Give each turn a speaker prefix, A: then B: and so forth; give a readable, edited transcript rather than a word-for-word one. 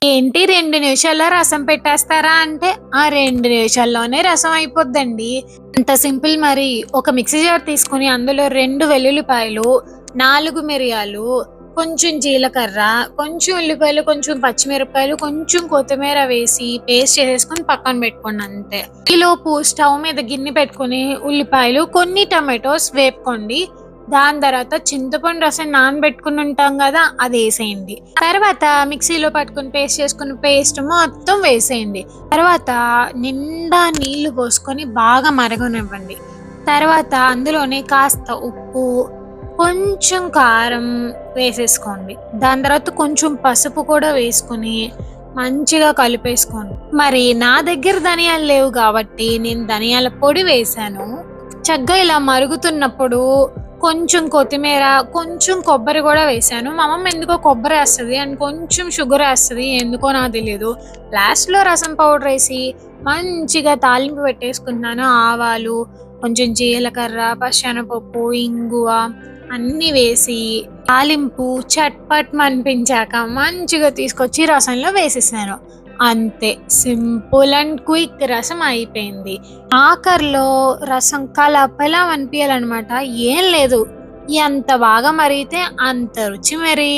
A: ఏంటి 2 నిమిషాల్లో రసం పెట్టేస్తారా అంటే, ఆ 2 నిమిషాల్లోనే రసం అయిపోద్దండి. అంత సింపుల్ మరి. ఒక మిక్సీ జార్ తీసుకొని అందులో 2 వెల్లుల్లిపాయలు, 4 మిరియాలు, కొంచెం జీలకర్ర, కొంచెం ఉల్లిపాయలు, కొంచెం పచ్చిమిరపకాయలు, కొంచెం కొత్తిమీర వేసి పేస్ట్ చేసేసుకొని పక్కన పెట్టుకోండి అంతే. ఈలోపు స్టవ్ మీద గిన్నె పెట్టుకొని ఉల్లిపాయలు, కొన్ని టమాటోస్ వేపుకోండి. దాని తర్వాత చింతపండు రసం నానబెట్టుకుని ఉంటాం కదా, అది వేసేయండి. తర్వాత మిక్సీలో పట్టుకుని పేస్ట్ చేసుకున్న పేస్ట్ మొత్తం వేసేయండి. తర్వాత నిండా నీళ్లు పోసుకొని బాగా మరగనివ్వండి. తర్వాత అందులోనే కాస్త ఉప్పు, కొంచెం కారం వేసేసుకోండి. దాని తర్వాత కొంచెం పసుపు కూడా వేసుకొని మంచిగా కలిపేసుకోండి. మరి నా దగ్గర ధనియాలు లేవు కాబట్టి నేను ధనియాల పొడి వేశాను. చక్కగా ఇలా మరుగుతున్నప్పుడు కొంచెం కొత్తిమీర, కొంచెం కొబ్బరి కూడా వేశాను. మా అమ్మమ్మ ఎందుకో కొబ్బరి వేస్తది అండ్ కొంచెం షుగర్ వేస్తది. ఎందుకో నాకు తెలీదు. లాస్ట్‌లో రసం పౌడర్ వేసి మంచిగా తాలింపు పెట్టేసుకుంటున్నాను. ఆవాలు, కొంచెం జీలకర్ర, పచ్చెనపప్పు, ఇంగువ అన్నీ వేసి తాలింపు చట్పట్మనిపించాక మంచిగా తీసుకొచ్చి రసంలో వేసేసాను. అంతే, సింపుల్ అండ్ క్విక్ రసం అయిపోయింది. ఆఖరిలో రసం కలపలా అనిపియాలన్నమాట. ఏం లేదు. ఎంత బాగా మరిగితే అంత రుచి మరి.